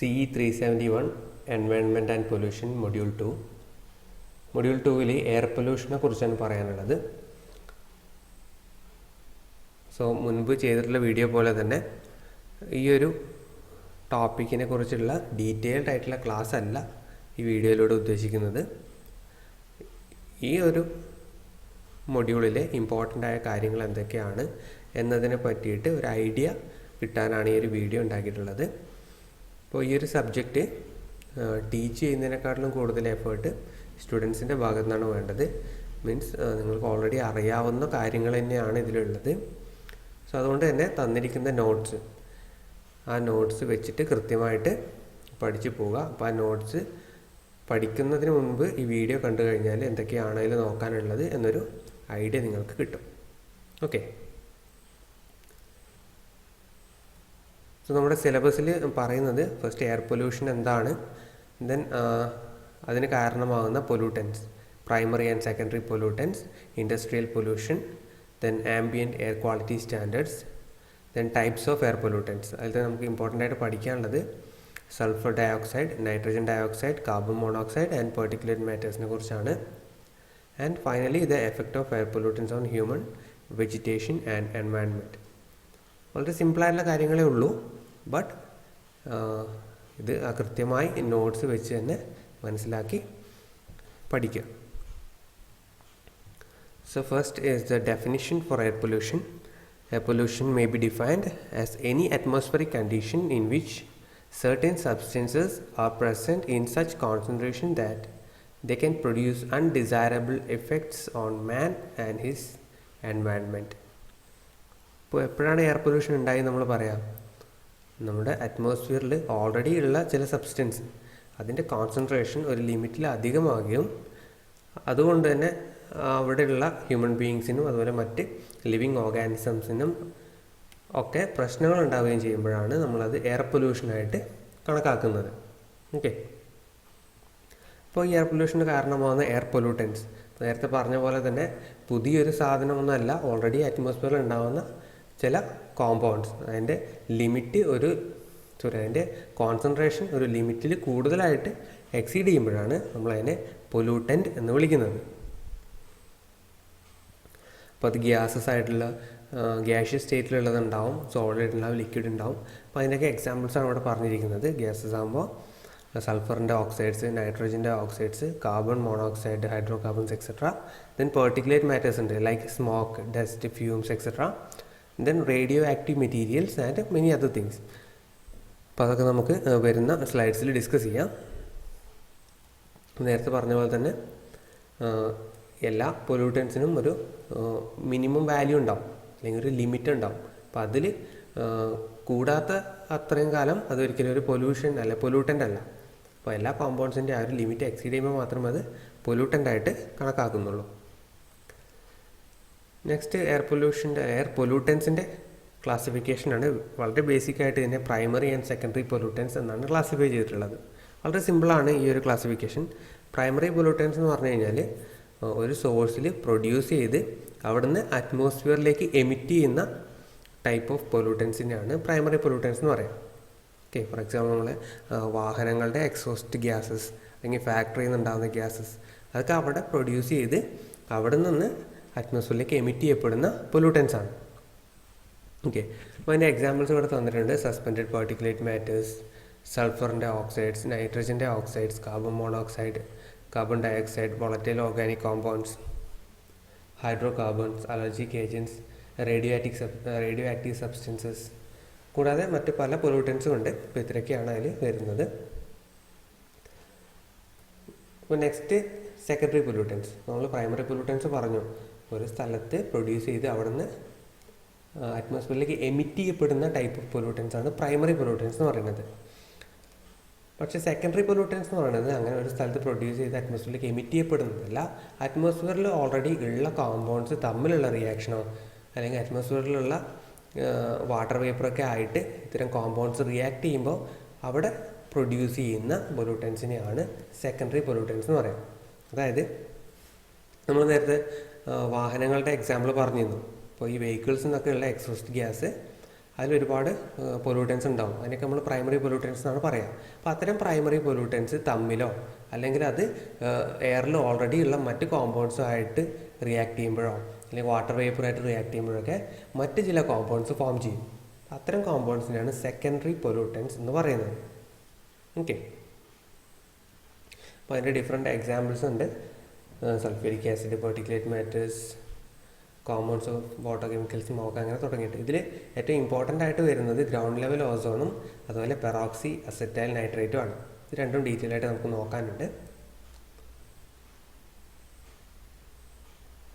CE371 environment and pollution module 2. Module 2-ൽ air പൊല്യൂഷനെ കുറിച്ചാണ് പറയാനുള്ളത്. മുൻപ് ചെയ്തിട്ടുള്ള വീഡിയോ പോലെ തന്നെ ഈ ഒരു ടോപ്പിക്കിനെ കുറിച്ചുള്ള ഡീറ്റെയിൽഡ് ആയിട്ടുള്ള ക്ലാസ് അല്ല ഈ വീഡിയോയിലൂടെ ഉദ്ദേശിക്കുന്നത്. ഈ ഒരു മൊഡ്യൂളിലെ ഇമ്പോർട്ടൻ്റ് ആയ കാര്യങ്ങൾ എന്തൊക്കെയാണ് എന്നതിനെ പറ്റിയിട്ട് ഒരു ഐഡിയ കിട്ടാനാണ് ഈ ഒരു വീഡിയോ ഉണ്ടാക്കിയിട്ടുള്ളത്. അപ്പോൾ ഈ ഒരു സബ്ജക്റ്റ് ടീച്ച് ചെയ്യുന്നതിനേക്കാട്ടിലും കൂടുതൽ എഫേർട്ട് സ്റ്റുഡൻസിൻ്റെ ഭാഗത്തു നിന്നാണ് വേണ്ടത്. മീൻസ് നിങ്ങൾക്ക് ഓൾറെഡി അറിയാവുന്ന കാര്യങ്ങൾ തന്നെയാണ് ഇതിലുള്ളത്. അതുകൊണ്ട് തന്നെ തന്നിരിക്കുന്ന ആ നോട്ട്സ് വെച്ചിട്ട് കൃത്യമായിട്ട് പഠിച്ചു പോവുക. അപ്പോൾ ആ നോട്ട്സ് പഠിക്കുന്നതിന് മുൻപ് ഈ വീഡിയോ കണ്ടു കഴിഞ്ഞാൽ എന്തൊക്കെയാണ് അതിൽ നോക്കാനുള്ളത് എന്നൊരു ഐഡിയ നിങ്ങൾക്ക് കിട്ടും. ഓക്കെ, നമ്മുടെ സിലബസിൽ പറയുന്നത് ഫസ്റ്റ് എയർ പൊല്യൂഷൻ എന്താണ്, ദെൻ അതിന് കാരണമാകുന്ന pollutants, primary and secondary pollutants, industrial pollution, then ambient air quality standards, then types of air pollutants. അതിൽ നമുക്ക് ഇമ്പോർട്ടൻ്റ് ആയിട്ട് പഠിക്കാനുള്ളത് sulphur dioxide, nitrogen dioxide, carbon monoxide and particulate മാറ്റേഴ്സിനെ കുറിച്ചാണ്. And finally the effect of air pollutants on human, vegetation and environment. വളരെ സിമ്പിളായിട്ടുള്ള കാര്യങ്ങളേ ഉള്ളൂ, but ഇത് കൃത്യമായി നോട്ട്സ് വെച്ച് തന്നെ മനസ്സിലാക്കി പഠിക്കുക. So first is the definition for air pollution. Air pollution may be defined as any atmospheric condition in which certain substances are present in such concentration that they can produce undesirable effects on man and his environment. ഇപ്പോൾ എപ്പോഴാണ് air pollution ഉണ്ടായി നമ്മൾ പറയാം? നമ്മുടെ അറ്റ്മോസ്ഫിയറിൽ already ഉള്ള ചില substance അതിൻ്റെ concentration ഒരു ലിമിറ്റിൽ അധികമാകുകയും അതുകൊണ്ട് തന്നെ അവിടെയുള്ള ഹ്യൂമൻ ബീയിങ്സിനും അതുപോലെ മറ്റ് ലിവിങ് ഓർഗാനിസംസിനും ഒക്കെ പ്രശ്നങ്ങൾ ഉണ്ടാവുകയും ചെയ്യുമ്പോഴാണ് നമ്മളത് എയർ പൊല്യൂഷനായിട്ട് കണക്കാക്കുന്നത്. ഓക്കെ, അപ്പോൾ ഈ എയർ പൊല്യൂഷന് കാരണമാകുന്ന എയർ പൊല്യൂട്ടൻസ് നേരത്തെ പറഞ്ഞ പോലെ തന്നെ പുതിയൊരു സാധനമൊന്നുമല്ല, ഓൾറെഡി അറ്റ്മോസ്ഫിയറിൽ ഉണ്ടാകുന്ന ചില കോമ്പൗണ്ട്സ് അതിൻ്റെ അതിൻ്റെ കോൺസെൻട്രേഷൻ ഒരു ലിമിറ്റിൽ കൂടുതലായിട്ട് എക്സീഡ് ചെയ്യുമ്പോഴാണ് നമ്മളതിനെ പൊല്യൂട്ടൻ്റ് എന്ന് വിളിക്കുന്നത്. അപ്പോൾ അത് ഗ്യാസസ് ആയിട്ടുള്ള ഗ്യാഷ്യസ് സ്റ്റേറ്റിലുള്ളതുണ്ടാവും, സോളിഡ് ഉണ്ടാവും, ലിക്വിഡ് ഉണ്ടാവും. അപ്പോൾ അതിൻ്റെയൊക്കെ എക്സാമ്പിൾസാണ് ഇവിടെ പറഞ്ഞിരിക്കുന്നത്. ഗ്യാസസ് ആകുമ്പോൾ സൾഫറിൻ്റെ ഓക്സൈഡ്സ്, നൈട്രജൻ്റെ oxides, carbon monoxide, hydrocarbons etcetera. Then particulate matters ഉണ്ട് like smoke, dust, fumes etcetera. Then radioactive materials and many other things. അപ്പോൾ അതൊക്കെ നമുക്ക് വരുന്ന സ്ലൈഡ്സിൽ ഡിസ്കസ് ചെയ്യാം. നേരത്തെ പറഞ്ഞ പോലെ തന്നെ എല്ലാ പൊല്യൂട്ടൻസിനും ഒരു മിനിമം വാല്യൂ ഉണ്ടാവും, അല്ലെങ്കിൽ ഒരു ലിമിറ്റ് ഉണ്ടാവും. അപ്പോൾ അതിൽ കൂടാത്ത അത്രയും കാലം അതൊരിക്കലും ഒരു പൊല്യൂട്ടൻ്റ് അല്ല. അപ്പോൾ എല്ലാ കോമ്പൗണ്ട്സിൻ്റെ ആ ഒരു ലിമിറ്റ് എക്സീഡ് ചെയ്യുമ്പോൾ മാത്രമേ അത് പൊല്യൂട്ടൻ്റായിട്ട് കണക്കാക്കുന്നുള്ളൂ. Next air പൊല്യൂട്ടൻസിൻ്റെ ക്ലാസിഫിക്കേഷനാണ്. വളരെ ബേസിക്കായിട്ട് ഇതിനെ പ്രൈമറി ആൻഡ് സെക്കൻഡറി പൊല്യൂട്ടൻസ് എന്നാണ് ക്ലാസിഫൈ ചെയ്തിട്ടുള്ളത്. വളരെ സിമ്പിളാണ് ഈ ഒരു ക്ലാസിഫിക്കേഷൻ. പ്രൈമറി പൊല്യൂട്ടൻസ് എന്ന് പറഞ്ഞു കഴിഞ്ഞാൽ ഒരു സോഴ്സിൽ പ്രൊഡ്യൂസ് ചെയ്ത് അവിടുന്ന് അറ്റ്മോസ്ഫിയറിലേക്ക് എമിറ്റ് ചെയ്യുന്ന ടൈപ്പ് ഓഫ് പൊല്യൂട്ടൻസിനെയാണ് പ്രൈമറി പൊല്യൂട്ടൻസ് എന്ന് പറയാം. ഓക്കെ, ഫോർ എക്സാമ്പിൾ നമ്മൾ വാഹനങ്ങളുടെ എക്സോസ്റ്റ് ഗ്യാസസ് അല്ലെങ്കിൽ ഫാക്ടറിയിൽ നിന്നുണ്ടാകുന്ന ഗ്യാസസ് അതൊക്കെ അവിടെ പ്രൊഡ്യൂസ് ചെയ്ത് അവിടെ നിന്ന് അറ്റ്മോസ്ഫിയറിലേക്ക് എമിറ്റ് ചെയ്യപ്പെടുന്ന പൊല്യൂട്ടൻസ് ആണ്. ഓക്കെ, അപ്പോൾ അതിൻ്റെ എക്സാമ്പിൾസ് ഇവിടെ തന്നിട്ടുണ്ട്. സസ്പെൻഡഡ് പാർട്ടിക്കുലേറ്റ് മാറ്റേഴ്സ്, സൾഫറിൻ്റെ ഓക്സൈഡ്സ്, നൈട്രജൻ്റെ oxides, carbon monoxide, carbon dioxide, volatile organic compounds, hydrocarbons, allergic agents, radioactive substances, കൂടാതെ മറ്റ് പല പൊല്യൂട്ടൻസും ഉണ്ട്. ഇപ്പോൾ ഇത്രയൊക്കെയാണ് അതിൽ വരുന്നത്. ഇപ്പോൾ നെക്സ്റ്റ് സെക്കൻഡറി പൊല്യൂട്ടൻസ്. നമ്മൾ പ്രൈമറി പൊല്യൂട്ടൻസ് പറഞ്ഞു, ഒരു സ്ഥലത്ത് പ്രൊഡ്യൂസ് ചെയ്ത് അവിടെ നിന്ന് അറ്റ്മോസ്ഫിയറിലേക്ക് എമിറ്റ് ചെയ്യപ്പെടുന്ന ടൈപ്പ് ഓഫ് പൊല്യൂട്ടൻസ് ആണ് പ്രൈമറി പൊല്യൂട്ടൻസ് എന്ന് പറയുന്നത്. പക്ഷേ സെക്കൻഡറി പൊല്യൂട്ടൻസ് എന്ന് പറയുന്നത് അങ്ങനെ ഒരു സ്ഥലത്ത് പ്രൊഡ്യൂസ് ചെയ്ത് അറ്റ്മോസ്ഫിയറിലേക്ക് എമിറ്റ് ചെയ്യപ്പെടുന്നതല്ല. അറ്റ്മോസ്ഫിയറിൽ ഓൾറെഡി ഉള്ള കോമ്പൗണ്ട്സ് തമ്മിലുള്ള റിയാക്ഷനോ അല്ലെങ്കിൽ അറ്റ്മോസ്ഫിയറിലുള്ള വാട്ടർ വേപ്പറൊക്കെ ആയിട്ട് ഇത്തരം കോമ്പൗണ്ട്സ് റിയാക്ട് ചെയ്യുമ്പോൾ അവിടെ പ്രൊഡ്യൂസ് ചെയ്യുന്ന പൊല്യൂട്ടൻസിനെയാണ് സെക്കൻഡറി പൊല്യൂട്ടൻസ് എന്ന് പറയുന്നത്. അതായത് നമ്മൾ നേരത്തെ വാഹനങ്ങളുടെ എക്സാമ്പിൾ പറഞ്ഞിരുന്നു. അപ്പോൾ ഈ വെഹിക്കിൾസിൽ നിന്നൊക്കെ ഉള്ള എക്സോസ്റ്റ് ഗ്യാസ് അതിലൊരുപാട് പൊല്യൂട്ടൻസ് ഉണ്ടാവും. അതിനൊക്കെ നമ്മൾ പ്രൈമറി പൊല്യൂട്ടൻസ് എന്നാണ് പറയുക. അപ്പോൾ അത്തരം പ്രൈമറി പൊല്യൂട്ടൻസ് തമ്മിലോ അല്ലെങ്കിൽ അത് എയറിൽ ഓൾറെഡി ഉള്ള മറ്റ് കോമ്പൗണ്ട്സുമായിട്ട് റിയാക്ട് ചെയ്യുമ്പോഴോ അല്ലെങ്കിൽ വാട്ടർ വേപ്പറായിട്ട് റിയാക്ട് ചെയ്യുമ്പോഴൊക്കെ മറ്റ് ചില കോമ്പൗണ്ട്സ് ഫോം ചെയ്യും. അത്തരം കോമ്പൗണ്ട്സിനാണ് സെക്കൻഡറി പൊല്യൂട്ടൻസ് എന്ന് പറയുന്നത്. ഓക്കെ, അപ്പോൾ അതിൻ്റെ ഡിഫറെൻറ്റ് എക്സാമ്പിൾസ് ഉണ്ട്. Sulphuric acid, particulate matters, compounds of water chemicals, smoke, അങ്ങനെ തുടങ്ങിയിട്ട് ഇതിൽ ഏറ്റവും ഇമ്പോർട്ടൻ്റ് ആയിട്ട് വരുന്നത് ഗ്രൗണ്ട് ലെവൽ ഓസോണും അതുപോലെ പെറോക്സി അസറ്റൈൽ നൈട്രേറ്റും ആണ്. ഇത് രണ്ടും ഡീറ്റെയിൽ ആയിട്ട് നമുക്ക് നോക്കാനുണ്ട്.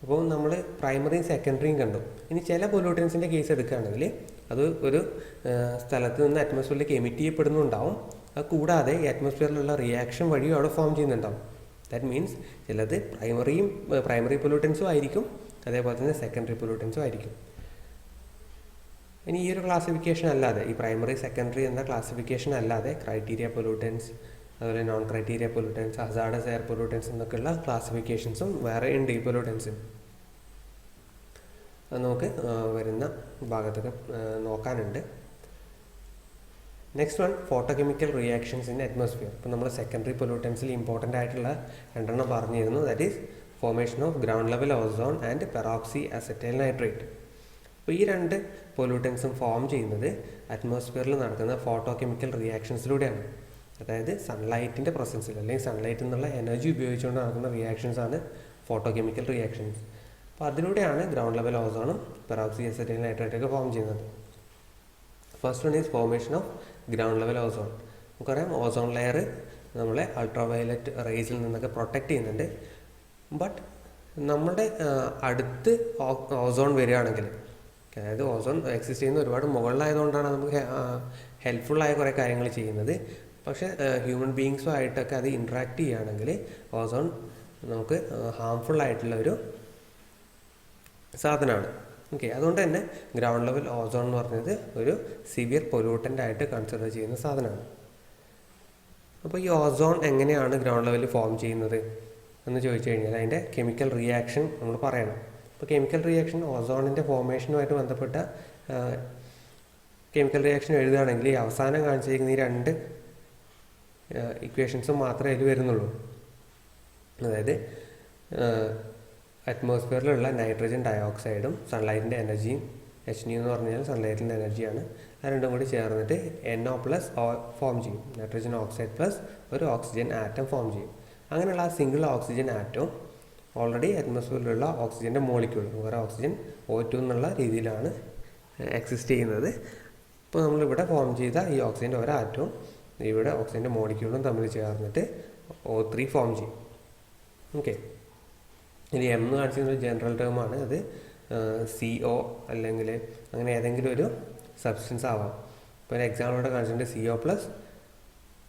അപ്പോൾ നമ്മൾ പ്രൈമറിയും സെക്കൻഡറിയും കണ്ടു. ഇനി ചില പൊല്യൂട്ടൻസിൻ്റെ കേസ് എടുക്കുകയാണെങ്കിൽ അത് ഒരു സ്ഥലത്ത് നിന്ന് അറ്റ്മോസ്ഫിയറിലേക്ക് എമിറ്റ് ചെയ്യപ്പെടുന്നുണ്ടാവും. അത് കൂടാതെ ഈ അറ്റ്മോസ്ഫിയറിലുള്ള റിയാക്ഷൻ വഴിയും അവിടെ ഫോം ചെയ്യുന്നുണ്ടാവും. ദാറ്റ് മീൻസ് ചിലത് പ്രൈമറി പൊല്യൂട്ടൻസും ആയിരിക്കും, അതേപോലെ തന്നെ സെക്കൻഡറി പൊല്യൂട്ടൻസും ആയിരിക്കും. ഇനി ഈ ഒരു ക്ലാസിഫിക്കേഷൻ അല്ലാതെ, ഈ പ്രൈമറി സെക്കൻഡറി എന്ന ക്ലാസിഫിക്കേഷൻ അല്ലാതെ ക്രൈറ്റീരിയ പൊല്യൂട്ടൻസ്, അതുപോലെ non criteria pollutants, hazardous air pollutants എന്നൊക്കെയുള്ള ക്ലാസിഫിക്കേഷൻസും വേറെ ഉണ്ട് ഈ പൊല്യൂട്ടൻസിന്. അത് നമുക്ക് വരുന്ന ഭാഗത്തൊക്കെ നോക്കാനുണ്ട്. Next one, photochemical reactions in atmosphere. ഇപ്പോൾ നമ്മൾ സെക്കൻഡറി പൊല്യൂട്ടൻസിൽ ഇമ്പോർട്ടൻ്റ് ആയിട്ടുള്ള രണ്ടെണ്ണം പറഞ്ഞിരുന്നു. That is formation of ground level ozone and peroxy acetyl nitrate. അപ്പോൾ ഈ രണ്ട് പൊല്യൂട്ടൻസും ഫോം ചെയ്യുന്നത് അറ്റ്മോസ്ഫിയറിൽ നടക്കുന്ന ഫോട്ടോകെമിക്കൽ റിയാക്ഷൻസിലൂടെയാണ്. അതായത് സൺലൈറ്റിൻ്റെ പ്രസൻസിൽ അല്ലെങ്കിൽ സൺലൈറ്റിൽ നിന്നുള്ള എനർജി ഉപയോഗിച്ചുകൊണ്ട് നടക്കുന്ന റിയാക്ഷൻസ് ആണ് ഫോട്ടോകെമിക്കൽ റിയാക്ഷൻസ്. അപ്പോൾ അതിലൂടെയാണ് ഗ്രൗണ്ട് ലെവൽ ഓസോണും പെറോക്സി അസറ്റൈൽ നൈട്രേറ്റൊക്കെ ഫോം ചെയ്യുന്നത്. First one is formation of ground level ozone. നമുക്കറിയാം ഓസോൺ ലെയർ നമ്മളെ അൾട്രാവയലറ്റ് റേസിൽ നിന്നൊക്കെ പ്രൊട്ടക്റ്റ് ചെയ്യുന്നുണ്ട്. ബട്ട് നമ്മുടെ അടുത്ത് ഓസോൺ വരികയാണെങ്കിൽ, അതായത് ഓസോൺ എക്സിസ്റ്റ് ചെയ്യുന്ന ഒരുപാട് മുകളിലായതുകൊണ്ടാണ് നമുക്ക് ഹെൽപ്ഫുള്ളായ കുറേ കാര്യങ്ങൾ ചെയ്യുന്നത്. പക്ഷേ ഹ്യൂമൻ ബീയിങ്സുമായിട്ടൊക്കെ അത് ഇൻട്രാക്ട് ചെയ്യുകയാണെങ്കിൽ ഓസോൺ നമുക്ക് ഹാംഫുൾ ആയിട്ടുള്ള ഒരു സാധനമാണ്. ഓക്കെ, അതുകൊണ്ട് തന്നെ ഗ്രൗണ്ട് ലെവൽ ഓസോൺ എന്ന് പറഞ്ഞത് ഒരു സിവിയർ പൊല്യൂട്ടൻ്റ് ആയിട്ട് കൺസിഡർ ചെയ്യുന്ന സാധനമാണ്. അപ്പോൾ ഈ ഓസോൺ എങ്ങനെയാണ് ഗ്രൗണ്ട് ലെവലിൽ ഫോം ചെയ്യുന്നത് എന്ന് ചോദിച്ചു കഴിഞ്ഞാൽ അതിൻ്റെ കെമിക്കൽ റിയാക്ഷൻ നമ്മൾ പറയണം. അപ്പോൾ കെമിക്കൽ റിയാക്ഷൻ ഓസോണിൻ്റെ ഫോർമേഷനുമായിട്ട് ബന്ധപ്പെട്ട കെമിക്കൽ റിയാക്ഷൻ എഴുതുകയാണെങ്കിൽ ഈ അവസാനം കാണിച്ചിരിക്കുന്ന ഈ രണ്ട് ഇക്വേഷൻസും മാത്രമേ അതിൽ വരുന്നുള്ളൂ. അതായത് അറ്റ്മോസ്ഫിയറിലുള്ള നൈട്രജൻ ഡയോക്സൈഡും സൺലൈറ്റിൻ്റെ എനർജിയും, HNO എന്ന് പറഞ്ഞാൽ സൺലൈറ്റിൻ്റെ എനർജിയാണ്, അത് രണ്ടും കൂടി ചേർന്നിട്ട് NO+ ഫോം ചെയ്യും. നൈട്രജൻ ഓക്സൈഡ് പ്ലസ് ഒരു ഓക്സിജൻ ആറ്റം ഫോം ചെയ്യും. അങ്ങനെയുള്ള ആ സിംഗിൾ ഓക്സിജൻ ആറ്റവും ഓൾറെഡി അറ്റ്മോസ്ഫിയറിലുള്ള ഓക്സിജൻ്റെ മോളിക്യൂൾ, വേറെ ഓക്സിജൻ O2 എന്നുള്ള രീതിയിലാണ് എക്സിസ്റ്റ് ചെയ്യുന്നത്. ഇപ്പോൾ നമ്മളിവിടെ ഫോം ചെയ്ത ഈ ഓക്സിജൻ്റെ ഒരു ആറ്റവും ഇവിടെ ഓക്സിജൻ്റെ മോളിക്യൂളും തമ്മിൽ ചേർന്നിട്ട് O3 ഫോം ചെയ്യും. ഓക്കെ, ഇനി M എന്ന് കാണിച്ചിരുന്ന ജനറൽ ടേമാണ്. അത് CO അല്ലെങ്കിൽ അങ്ങനെ ഏതെങ്കിലും ഒരു സബ്സ്റ്റൻസ് ആവാം. ഇപ്പോൾ ഒരു എക്സാമ്പിൾ ഇവിടെ കാണിച്ചിട്ടുണ്ട് CO+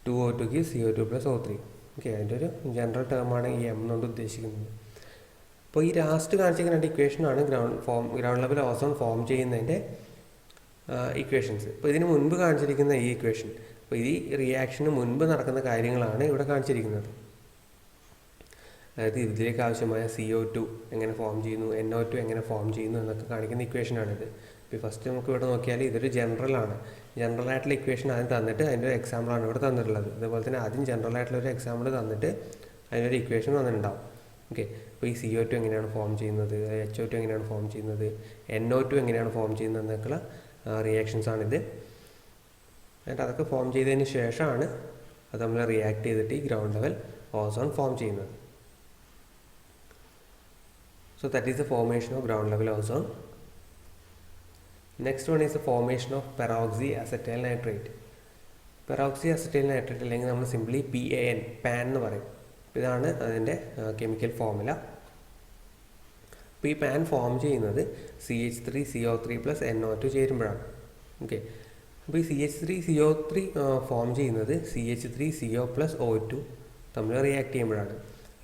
2O2 CO2+ O3. Okay, അതിൻ്റെ ഒരു ജനറൽ ടേമാണ് ഈ M എന്നുകൊണ്ട് ഉദ്ദേശിക്കുന്നത്. അപ്പോൾ ഈ ലാസ്റ്റ് കാണിച്ചിരിക്കുന്ന രണ്ട് ഇക്വേഷനാണ് ഗ്രൗണ്ട് ലെവൽ ഓസോൺ ഫോം ചെയ്യുന്നതിൻ്റെ ഇക്വേഷൻസ്. ഇപ്പോൾ ഇതിന് മുൻപ് കാണിച്ചിരിക്കുന്ന ഈ ഇക്വേഷൻ, അപ്പോൾ ഈ റിയാക്ഷന് മുൻപ് നടക്കുന്ന കാര്യങ്ങളാണ് ഇവിടെ കാണിച്ചിരിക്കുന്നത്. അതായത് ഇതിലേക്ക് ആവശ്യമായ CO2 എങ്ങനെ ഫോം ചെയ്യുന്നു, NO2 എങ്ങനെ ഫോം ചെയ്യുന്നു എന്നൊക്കെ കാണിക്കുന്ന ഇക്വേഷനാണിത്. ഇപ്പോൾ ഫസ്റ്റ് നമുക്ക് ഇവിടെ നോക്കിയാൽ ഇതൊരു ജനറലാണ്. ജനറലായിട്ടുള്ള ഇക്വേഷൻ ആദ്യം തന്നിട്ട് അതിൻ്റെ ഒരു എക്സാമ്പിളാണ് ഇവിടെ തന്നിട്ടുള്ളത്. അതുപോലെ തന്നെ ആദ്യം ജനറലായിട്ടുള്ളൊരു എക്സാമ്പിൾ തന്നിട്ട് അതിനൊരു ഇക്വേഷൻ തന്നിട്ടുണ്ടാവും. ഓക്കെ, അപ്പോൾ ഈ CO2 എങ്ങനെയാണ് ഫോം ചെയ്യുന്നത്, HO2 എങ്ങനെയാണ് ഫോം ചെയ്യുന്നത്, NO2 എങ്ങനെയാണ് ഫോം ചെയ്യുന്നത് എന്നൊക്കെയുള്ള റിയാക്ഷൻസാണിത്. എന്നിട്ട് അതൊക്കെ ഫോം ചെയ്തതിന് ശേഷമാണ് അത് നമ്മൾ റിയാക്ട് ചെയ്തിട്ട് ഈ ഗ്രൗണ്ട് ലെവൽ ഓസോൺ ഫോം ചെയ്യുന്നത്. So that is the formation of ground level ozone. Next one is the formation of peroxyacetyl nitrate. Peroxyacetyl nitrate അല്ലെങ്കിൽ നമ്മൾ സിംപ്ലി PAN എന്ന് പറയും. ഇതാണ് അതിൻ്റെ കെമിക്കൽ ഫോർമുല. അപ്പോൾ ഈ പാൻ ഫോം ചെയ്യുന്നത് CH3CO3+ NO2 ചേരുമ്പോഴാണ്. ഓക്കെ, അപ്പോൾ ഈ CH3CO3 ഫോം ചെയ്യുന്നത് CH3CO+ O2 തമ്മിൽ റിയാക്ട് ചെയ്യുമ്പോഴാണ്.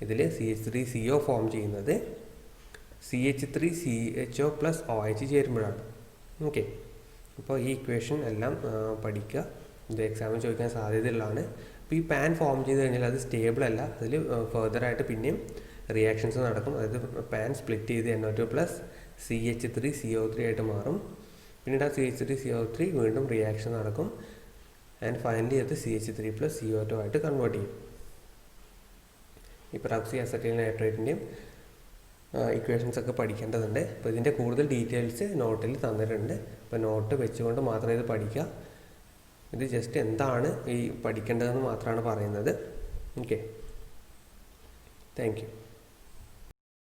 ഇതിൽ CH3CO ഫോം ചെയ്യുന്നത് CH3CHO+ OH ചേരുമ്പോഴാണ്. ഓക്കെ, അപ്പോൾ ഈ ഇക്വേഷൻ എല്ലാം പഠിക്കുക, ഇത് എക്സാമിന് ചോദിക്കാൻ സാധ്യതയുള്ളതാണ്. അപ്പോൾ ഈ പാൻ ഫോം ചെയ്ത് കഴിഞ്ഞാൽ അത് സ്റ്റേബിൾ അല്ല, അതിൽ ഫെർദറായിട്ട് പിന്നെയും റിയാക്ഷൻസ് നടക്കും. അതായത് പാൻ സ്പ്ലിറ്റ് ചെയ്ത് NO2+ CH3CO3 ആയിട്ട് മാറും. പിന്നീട് ആ CH3CO3 വീണ്ടും റിയാക്ഷൻ നടക്കും ആൻഡ് ഫൈനലി അത് CH3+CO2 ആയിട്ട് കൺവേർട്ട് ചെയ്യും. ഈ പെറോക്സി അസറ്റൈൽ നൈട്രേറ്റിൻ്റെയും ഇക്വേഷൻസ് ഒക്കെ പഠിക്കേണ്ടതുണ്ട്. അപ്പോൾ ഇതിൻ്റെ കൂടുതൽ ഡീറ്റെയിൽസ് നോട്ടിൽ തന്നിട്ടുണ്ട്. അപ്പോൾ നോട്ട് വെച്ചുകൊണ്ട് മാത്രം ഇത് പഠിക്കുക. ഇത് ജസ്റ്റ് എന്താണ് ഈ പഠിക്കേണ്ടതെന്ന് മാത്രമാണ് പറയുന്നത്. Okay, thank you.